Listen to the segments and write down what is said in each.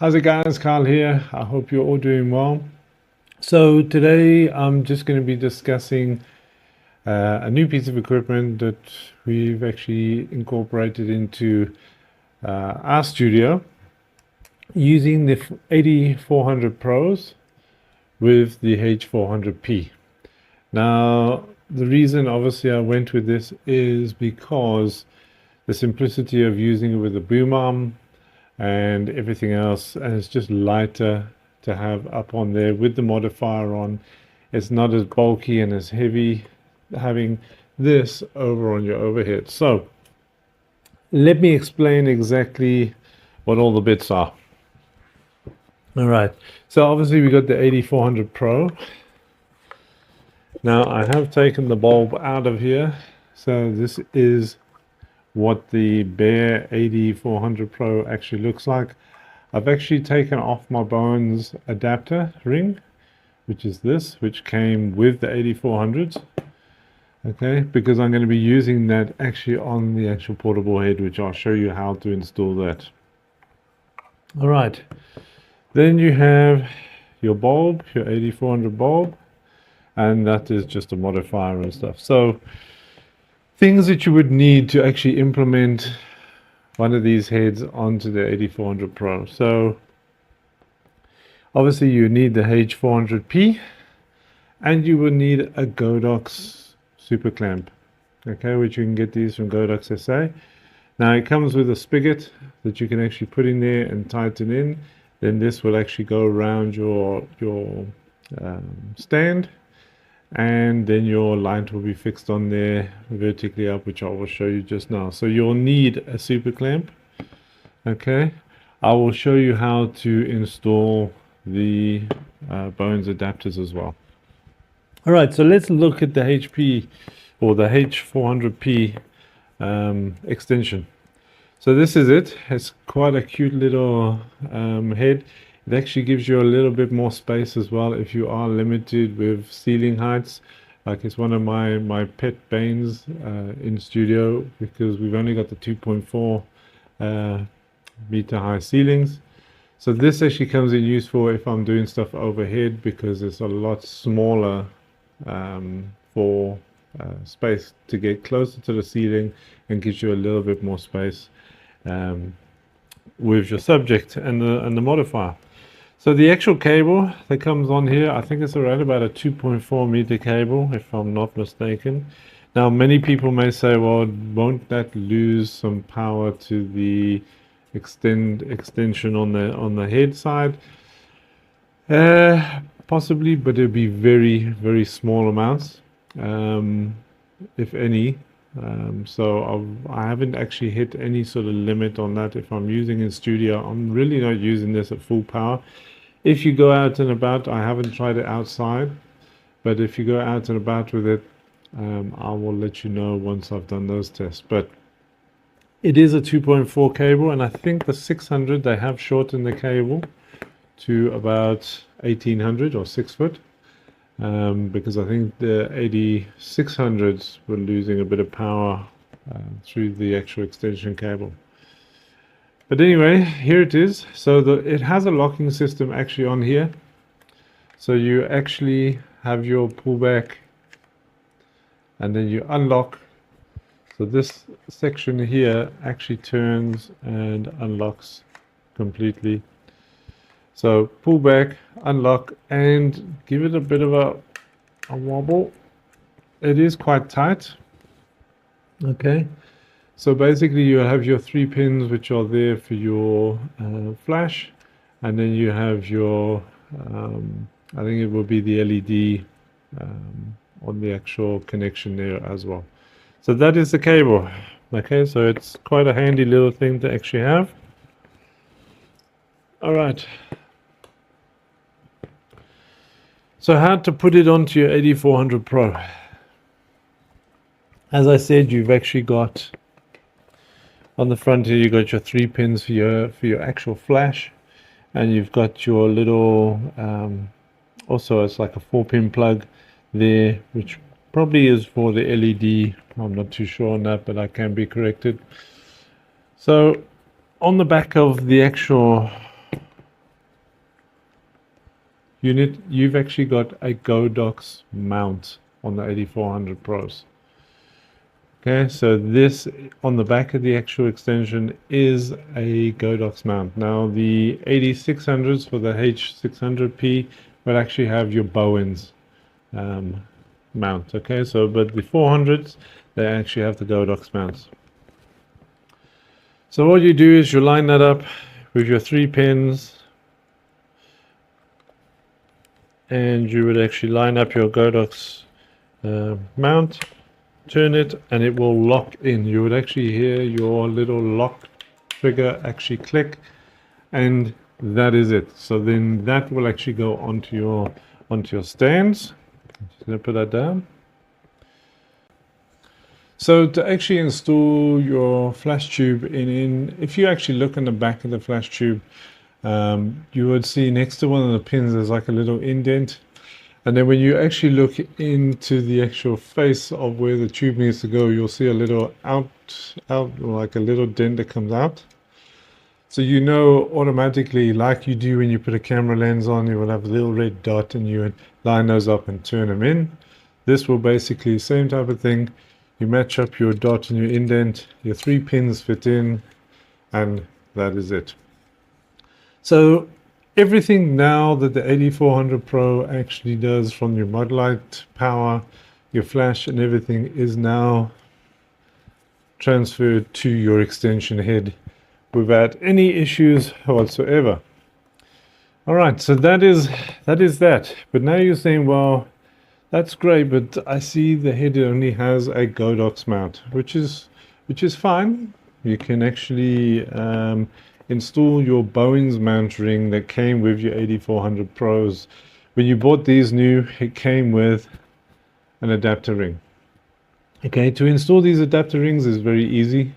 How's it guys? Carl here. I hope you're all doing well. So today I'm just going to be discussing a new piece of equipment that we've actually incorporated into our studio using the AD400 Pros with the H400P. Now the reason obviously I went with this is because the simplicity of using it with a boom arm and everything else, and it's just lighter to have up on there with the modifier on. It's not as bulky and as heavy having this over on your overhead. So let me explain exactly what all the bits are. All right, so obviously we got the AD400 Pro. Now I have taken the bulb out of here, so this is what the bare AD400 Pro actually looks like. I've actually taken off my Bones adapter ring, which is this, which came with the AD400s. Okay, because I'm going to be using that actually on the actual portable head, which I'll show you how to install that. All right, then you have your bulb, your AD400 bulb, and that is just a modifier and stuff. So things that you would need to actually implement one of these heads onto the AD400 Pro. So obviously you need the H400P, and you will need a Godox super clamp, okay, which you can get these from Godox SA. Now it comes with a spigot that you can actually put in there and tighten in. Then this will actually go around your stand, and then your light will be fixed on there vertically up, which I will show you just now. So you'll need a super clamp. Okay, I will show you how to install the Bones adapters as well. All right, so let's look at the HP or the H400P extension. So this is it. It's quite a cute little head. It actually gives you a little bit more space as well if you are limited with ceiling heights. Like, it's one of my pet banes in studio, because we've only got the 2.4 meter high ceilings. So this actually comes in useful if I'm doing stuff overhead, because it's a lot smaller for space to get closer to the ceiling, and gives you a little bit more space with your subject and the modifier. So the actual cable that comes on here, I think it's around about a 2.4 meter cable, if I'm not mistaken. Now many people may say, well, won't that lose some power to the extension on the head side? Possibly, but it'll be very, very small amounts, if any. So I haven't actually hit any sort of limit on that. If I'm using in studio, I'm really not using this at full power. If you go out and about, I haven't tried it outside, but if you go out and about with it, I will let you know once I've done those tests. But it is a 2.4 cable, and I think the 600, they have shortened the cable to about 1800 or 6 foot. Because I think the 8600s were losing a bit of power through the actual extension cable. But anyway, here it is. So it has a locking system actually on here. So you actually have your pullback, and then you unlock. So this section here actually turns and unlocks completely. So pull back, unlock, and give it a bit of a wobble. It is quite tight. Okay, so basically you have your 3 pins which are there for your flash, and then you have your I think it will be the LED on the actual connection there as well. So that is the cable. Okay, so it's quite a handy little thing to actually have. All right. So how to put it onto your AD400 Pro. As I said, you've actually got on the front here, you've got your 3 pins for your actual flash, and you've got your little also it's like a 4-pin plug there, which probably is for the LED. I'm not too sure on that, but I can be corrected. So on the back of the actual unit, you've actually got a Godox mount on the 8400 Pros. Okay, so this on the back of the actual extension is a Godox mount. Now the 8600s for the H600P will actually have your Bowens mount. Okay, so but the 400s, they actually have the Godox mounts. So what you do is you line that up with your 3 pins, and you would actually line up your Godox mount, turn it, and it will lock in. You would actually hear your little lock trigger actually click, and that is it. So then that will actually go onto your stands. Just gonna put that down. So to actually install your flash tube if you actually look in the back of the flash tube, you would see next to one of the pins there's like a little indent. And then when you actually look into the actual face of where the tube needs to go, you'll see a little out like a little dent that comes out. So you know automatically, like you do when you put a camera lens on, you will have a little red dot and you would line those up and turn them in. This will basically, same type of thing. You match up your dot and your indent, your 3 pins fit in, and that is it. So everything now that the 8400 Pro actually does, from your mod light power, your flash and everything, is now transferred to your extension head without any issues whatsoever. All right, so that is that. But now you're saying, well, that's great, but I see the head only has a Godox mount, which is fine. You can actually install your Bowens mount ring that came with your 8400 Pros. When you bought these new, it came with an adapter ring. Okay, to install these adapter rings is very easy.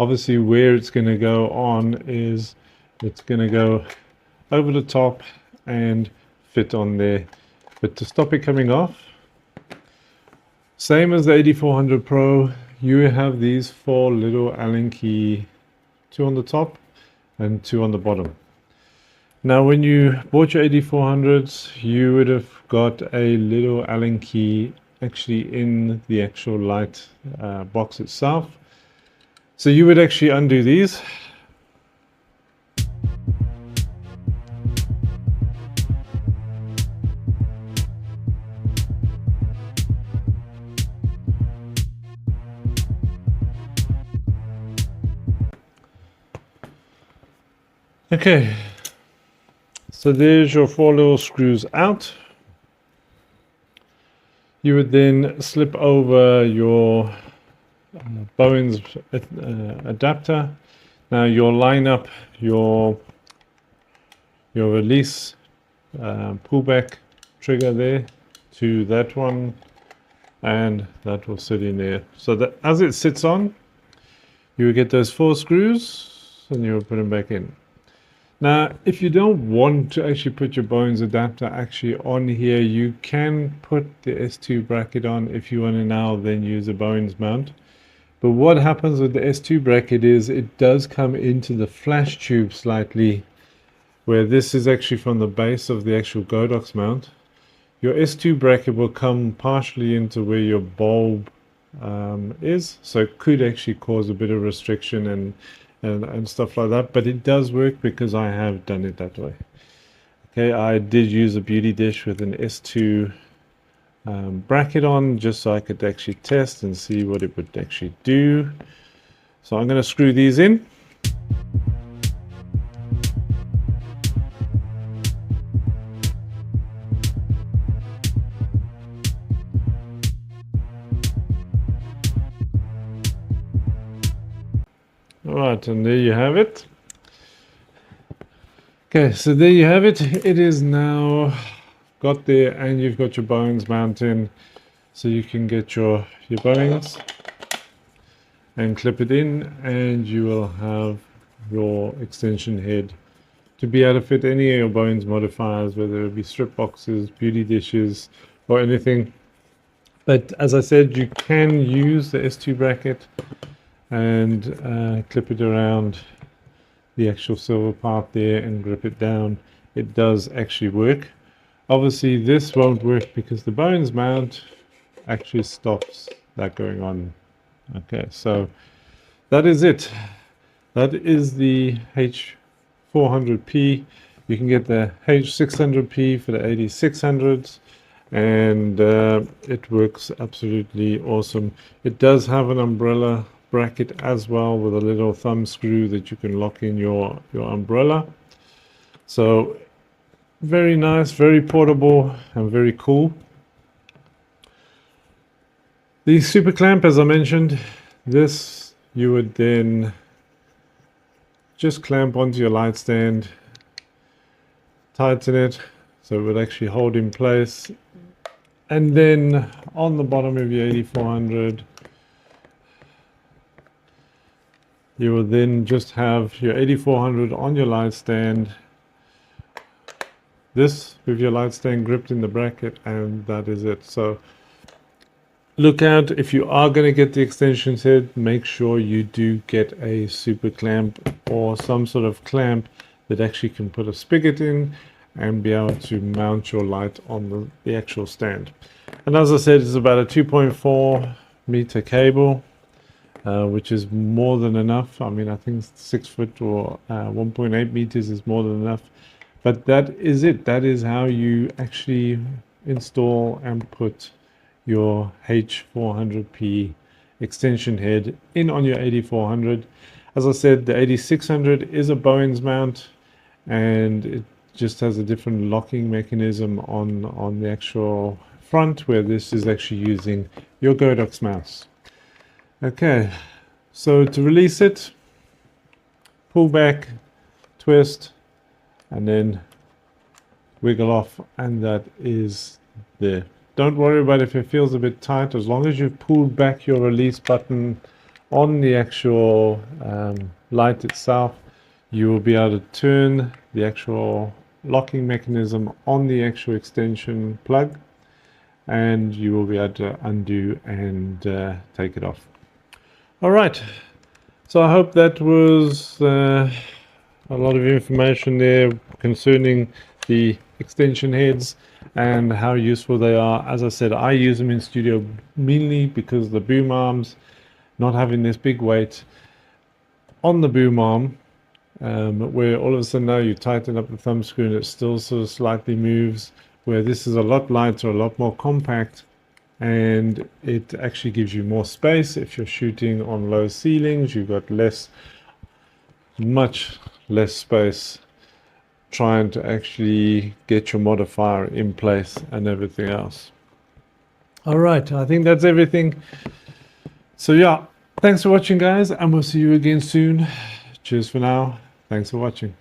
Obviously, where it's going to go on is it's going to go over the top and fit on there. But to stop it coming off, same as the 8400 Pro, you have these 4 little Allen key, 2 on the top and 2 on the bottom. Now when you bought your 8400s, you would have got a little Allen key actually in the actual light box itself. So you would actually undo these. Okay, so there's your 4 little screws out. You would then slip over your Bowens adapter. Now you'll line up your release pullback trigger there to that one, and that will sit in there. So that as it sits on, you will get those 4 screws and you will put them back in. Now, if you don't want to actually put your Bowens adapter actually on here, you can put the S2 bracket on if you want to now then use a Bowens mount. But what happens with the S2 bracket is it does come into the flash tube slightly, where this is actually from the base of the actual Godox mount. Your S2 bracket will come partially into where your bulb is, so it could actually cause a bit of restriction and stuff like that, but it does work because I have done it that way. Okay, I did use a beauty dish with an S2 bracket on just so I could actually test and see what it would actually do. So I'm going to screw these in. Alright, and there you have it. Okay, so there you have it. It is now got there, and you've got your Bowens mount in, so you can get your Bowens and clip it in, and you will have your extension head to be able to fit any of your Bowens modifiers, whether it be strip boxes, beauty dishes, or anything. But as I said, you can use the S2 bracket and clip it around the actual silver part there and grip it down. It does actually work. Obviously this won't work because the bones mount actually stops that going on. Okay, so that is it. That is the H400P. You can get the H600P for the AD600s, and it works absolutely awesome. It does have an umbrella bracket as well with a little thumb screw that you can lock in your umbrella. So very nice, very portable, and very cool. The super clamp, as I mentioned, this you would then just clamp onto your light stand, tighten it so it would actually hold in place, and then on the bottom of your 8400 you will then just have your 8400 on your light stand, this with your light stand gripped in the bracket, and that is it. So look out, if you are going to get the extension head, make sure you do get a super clamp or some sort of clamp that actually can put a spigot in and be able to mount your light on the actual stand. And as I said, it's about a 2.4 meter cable, which is more than enough. I mean, I think 6 foot or 1.8 meters is more than enough. But that is it. That is how you actually install and put your H400P extension head in on your AD400. As I said, the AD600 is a Bowens mount, and it just has a different locking mechanism on the actual front, where this is actually using your Godox mouse. Okay, so to release it, pull back, twist, and then wiggle off, and that is there. Don't worry about if it feels a bit tight. As long as you've pulled back your release button on the actual light itself, you will be able to turn the actual locking mechanism on the actual extension plug, and you will be able to undo and take it off. All right, so I hope that was a lot of information there concerning the extension heads and how useful they are. As I said, I use them in studio mainly because the boom arms, not having this big weight on the boom arm, where all of a sudden now you tighten up the thumb screw and it still sort of slightly moves, where this is a lot lighter, a lot more compact, and it actually gives you more space. If you're shooting on low ceilings, you've got much less space trying to actually get your modifier in place and everything else. All right, I think that's everything. So yeah, thanks for watching, guys, and we'll see you again soon. Cheers for now. Thanks for watching.